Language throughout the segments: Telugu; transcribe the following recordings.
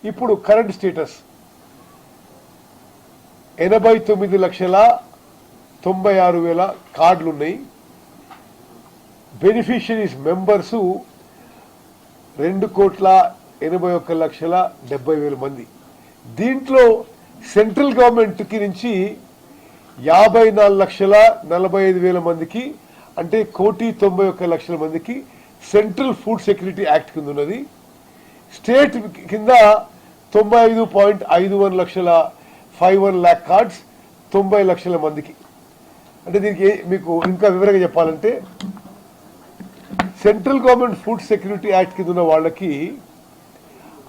ఇప్పుడు కరెంట్ స్టేటస్ 89,96,000 కార్డులు ఉన్నాయి. బెనిఫిషరీస్ మెంబర్సు 2,81,70,000 మంది. దీంట్లో సెంట్రల్ గవర్నమెంట్కి నుంచి 54,45,000 మందికి, అంటే 1,91,00,000 మందికి సెంట్రల్ ఫుడ్ సెక్యూరిటీ యాక్ట్ కింద ఉన్నది. స్టేట్ కింద 95,51 lakh కార్డ్స్ 90 లక్షల మందికి. అంటే దీనికి మీకు ఇంకా వివరంగా చెప్పాలంటే central government food security act కింద ఉన్న వాళ్ళకి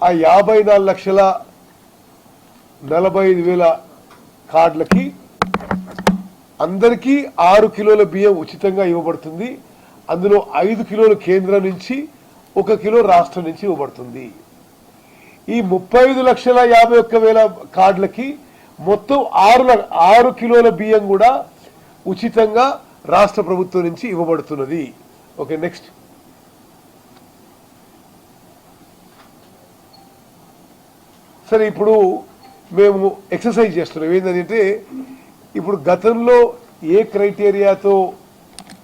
ఆ 54,45,000 కార్డులకి అందరికీ 6 కిలోల బియ్యం ఉచితంగా ఇవ్వబడుతుంది. అందులో 5 కిలోలు కేంద్రం నుంచి, 1 కిలో రాష్ట్రం నుంచి ఇవ్వబడుతుంది. ఈ 35,51,000 కార్డులకి మొత్తం 6 కిలోల బియ్యం కూడా ఉచితంగా రాష్ట్ర ప్రభుత్వం నుంచి ఇవ్వబడుతున్నది. Okay, next. సరే, ఇప్పుడు మేము ఎక్సర్సైజ్ చేస్తున్నాం. ఏంటంటే ఇప్పుడు గతంలో ఏ క్రైటీరియాతో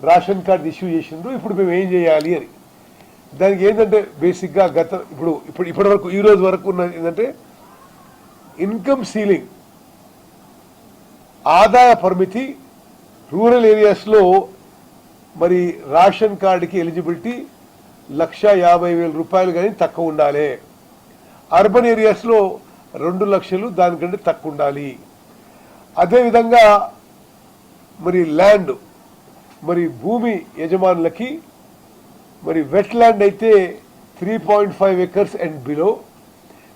రేషన్ కార్డు ఇష్యూ చేసిండ్రో ఇప్పుడు మేము ఏం చేయాలి అని. దానికి ఏంటంటే బేసిక్గా ఇప్పటి వరకు ఈ రోజు వరకు ఉన్నది ఏంటంటే ఇన్కమ్ సీలింగ్, ఆదాయ పరిమితి రూరల్ ఏరియాస్లో మరి రేషన్ కార్డుకి ఎలిజిబిలిటీ 1,50,000 రూపాయలు కానీ తక్కువ ఉండాలి. అర్బన్ ఏరియాస్లో 2 లక్షలు దానికంటే తక్కువ ఉండాలి. అదేవిధంగా మరి ల్యాండ్, మరి భూమి యజమానులకి మరి వెట్ ల్యాండ్ అయితే 3.5 acres and below,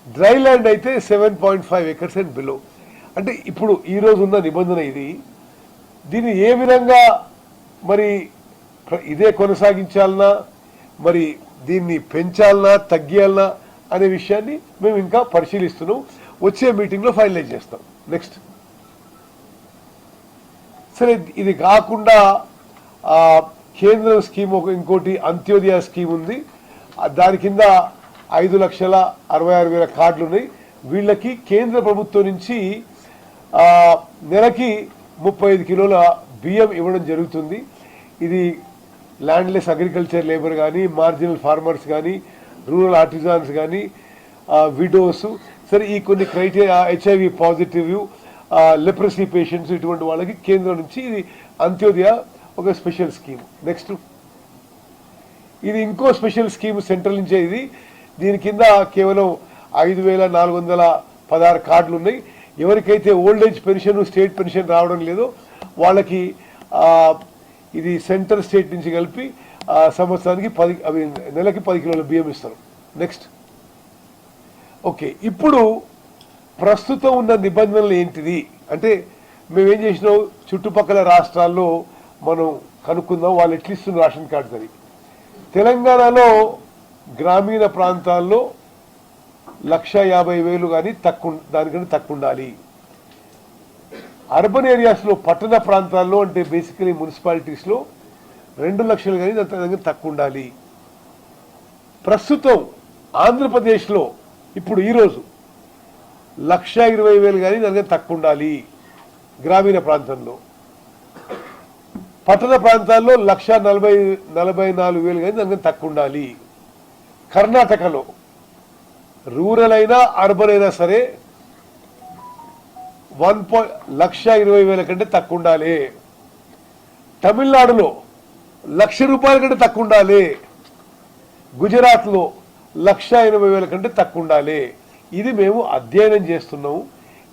dry land అయితే 7.5 acres అండ్ బిలో. అంటే ఇప్పుడు ఈరోజు ఉన్న నిబంధన ఇది. దీన్ని ఏ విధంగా మరి ఇదే కొనసాగించాలన్నా, మరి దీన్ని పెంచాలన్నా తగ్గియాలన్నా అనే విషయాన్ని మేము ఇంకా పరిశీలిస్తున్నాం. వచ్చే మీటింగ్లో ఫైనలైజ్ చేస్తాం. నెక్స్ట్. సరే, ఇది కాకుండా కేంద్రం స్కీమ్ ఇంకోటి అంత్యోదయ స్కీమ్ ఉంది. దాని కింద 5,66,000 కార్డులు ఉన్నాయి. వీళ్ళకి కేంద్ర ప్రభుత్వం నుంచి నెలకి 35 కిలోల బియ్యం ఇవ్వడం జరుగుతుంది. ఇది ల్యాండ్లెస్ అగ్రికల్చర్ లేబర్ కానీ, మార్జినల్ ఫార్మర్స్ కానీ, రూరల్ ఆర్టిజాన్స్ కానీ, విడోస్. సరే, ఈ కొన్ని criteria HIV positive, leprosy patients, ఇటువంటి వాళ్ళకి కేంద్రం నుంచి ఇది అంత్యోదయ ఒక స్పెషల్ స్కీమ్. నెక్స్ట్, ఇది ఇంకో స్పెషల్ స్కీమ్ సెంట్రల్ నుంచే. ఇది దీని కింద కేవలం 5,416 కార్డులు ఉన్నాయి. ఎవరికైతే old age pension, state pension రావడం లేదో వాళ్ళకి ఇది సెంట్రల్ స్టేట్ నుంచి కలిపి సంవత్సరానికి నెలకి 10 కిలోల బియ్యం ఇస్తారు. నెక్స్ట్. ఓకే, ఇప్పుడు ప్రస్తుతం ఉన్న నిబంధనలు ఏంటిది అంటే మేమేం చేసినాం, చుట్టుపక్కల రాష్ట్రాల్లో మనం కనుక్కుందాం వాళ్ళు ఎట్లా ఇస్తున్న రేషన్ కార్డ్స్ అని. తెలంగాణలో గ్రామీణ ప్రాంతాల్లో 1,50,000 కానీ దానికంటే తక్కువ ఉండాలి. అర్బన్ ఏరియాస్లో, పట్టణ ప్రాంతాల్లో అంటే బేసికలీ మున్సిపాలిటీస్లో 2 లక్షలు కానీ దాని తక్కువ ఉండాలి. ప్రస్తుతం ఆంధ్రప్రదేశ్లో ఇప్పుడు ఈరోజు 1,20,000 కానీ దానికంటే తక్కువ ఉండాలి గ్రామీణ ప్రాంతంలో. పట్టణ ప్రాంతాల్లో 1,44,000 కానీ దానికంటే తక్కువ ఉండాలి. కర్ణాటకలో రూరల్ అయినా అర్బన్ అయినా సరే 1,20,000 కంటే తక్కువ ఉండాలి. తమిళనాడులో 1,00,000 రూపాయల కంటే తక్కువ ఉండాలి. గుజరాత్లో 1,80,000 కంటే తక్కువ ఉండాలి. ఇది మేము అధ్యయనం చేస్తున్నాము.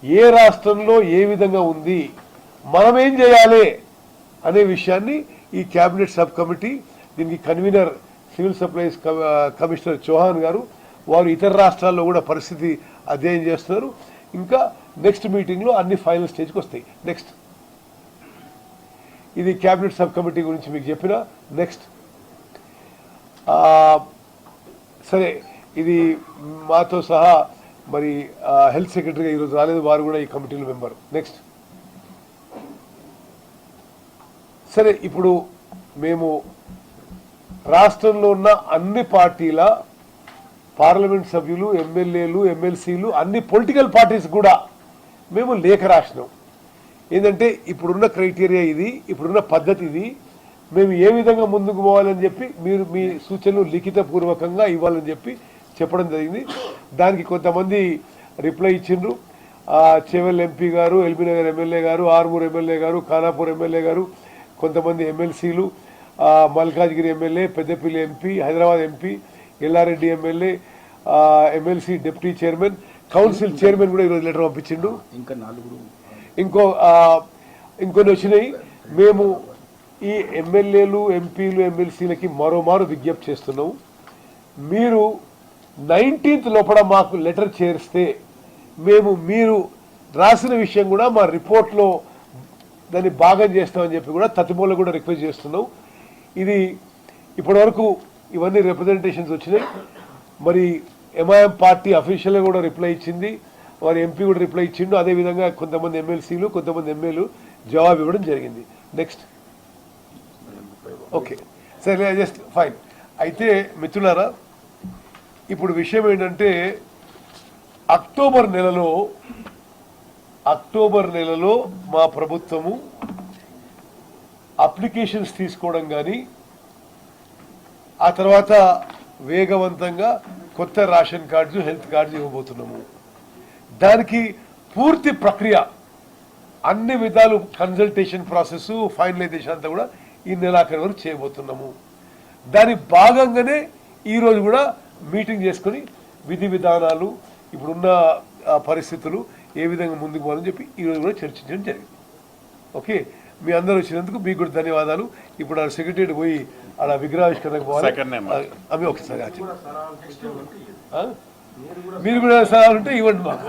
ఏ రాష్ట్రంలో ఏ విధంగా ఉంది, మనం ఏం చేయాలి అనే విషయాన్ని ఈ క్యాబినెట్ సబ్ కమిటీ, దీనికి convener civil supplies commissioner Chauhan గారు, వారు ఇతర రాష్ట్రాల్లో కూడా పరిస్థితి అధ్యయనం చేస్తున్నారు. ఇంకా నెక్స్ట్ మీటింగ్లో అన్ని ఫైనల్ స్టేజ్కి వస్తాయి. నెక్స్ట్, ఇది క్యాబినెట్ సబ్ కమిటీ గురించి మీకు చెప్పిన. నెక్స్ట్, సరే, ఇది మాతో సహా మరి హెల్త్ సెక్రటరీగా ఈరోజు రాలేదు, వారు కూడా ఈ కమిటీలో మెంబర్. నెక్స్ట్, సరే, ఇప్పుడు మేము రాష్ట్రంలో ఉన్న అన్ని పార్టీల పార్లమెంట్ సభ్యులు, ఎమ్మెల్యేలు, ఎమ్మెల్సీలు, అన్ని పొలిటికల్ పార్టీస్ కూడా మేము లేఖ రాసినాం. ఏంటంటే ఇప్పుడున్న క్రైటీరియా ఇది, ఇప్పుడున్న పద్ధతి ఇది, మేము ఏ విధంగా ముందుకు పోవాలని చెప్పి మీరు మీ సూచనలు లిఖితపూర్వకంగా ఇవ్వాలని చెప్పి చెప్పడం జరిగింది. దానికి కొంతమంది రిప్లై ఇచ్చిండ్రు. చేవెల్ ఎంపీ గారు, ఎల్బీనగర్ ఎమ్మెల్యే గారు, ఆర్మూర్ ఎమ్మెల్యే గారు, ఖానాపూర్ ఎమ్మెల్యే గారు, కొంతమంది ఎమ్మెల్సీలు, Malkajgiri MLA, Peddapalli MP, Hyderabad MP, Yellareddy MLA, MLC deputy chairman, council chairman కూడా ఈరోజు లెటర్ పంపించిండు. ఇంకొన్ని వచ్చినాయి. మేము ఈ ఎమ్మెల్యేలు, ఎంపీలు, ఎమ్మెల్సీలకి మరోమారు విజ్ఞప్తి చేస్తున్నాము. మీరు 19th లోపల మాకు లెటర్ చేరిస్తే మేము మీరు రాసిన విషయం కూడా మా రిపోర్ట్లో దాన్ని భాగం చేస్తామని చెప్పి కూడా తతిమూల కూడా రిక్వెస్ట్ చేస్తున్నాం. ఇది ఇప్పటివరకు ఇవన్నీ రిప్రజెంటేషన్స్ వచ్చినాయి. మరి ఎంఐఎం పార్టీ అఫీషియల్గా కూడా రిప్లై ఇచ్చింది, వారి ఎంపీ కూడా రిప్లై ఇచ్చిండు. అదేవిధంగా కొంతమంది ఎమ్మెల్సీలు, కొంతమంది ఎమ్మెల్యేలు జవాబు ఇవ్వడం జరిగింది. నెక్స్ట్ ఓకే సరే, జస్ట్ ఫైన్. అయితే మిత్రులారా, ఇప్పుడు విషయం ఏంటంటే అక్టోబర్ నెలలో మా ప్రభుత్వము అప్లికేషన్స్ తీసుకోవడం కానీ, ఆ తర్వాత వేగవంతంగా కొత్త రేషన్ కార్డ్స్, హెల్త్ కార్డ్స్ ఇవ్వబోతున్నాము. దానికి పూర్తి ప్రక్రియ, అన్ని విధాలు కన్సల్టేషన్ ప్రాసెస్, ఫైనలైజేషన్ అంతా కూడా ఈ నెలాఖరు వరకు చేయబోతున్నాము. దాని భాగంగానే ఈరోజు కూడా మీటింగ్ చేసుకొని విధి విధానాలు, ఇప్పుడున్న పరిస్థితులు ఏ విధంగా ముందుకు పోవాలని చెప్పి ఈరోజు కూడా చర్చించడం జరిగింది. ఓకే, మీ అందరూ వచ్చినందుకు మీకు కూడా ధన్యవాదాలు. ఇప్పుడు ఆ సెక్రటరీ పోయి ఆడ విగ్రహావిష్కరణకు పోవాలి. అవి ఒకసారి మీరు కూడా సలహాలు ఉంటే ఇవ్వండి మాకు.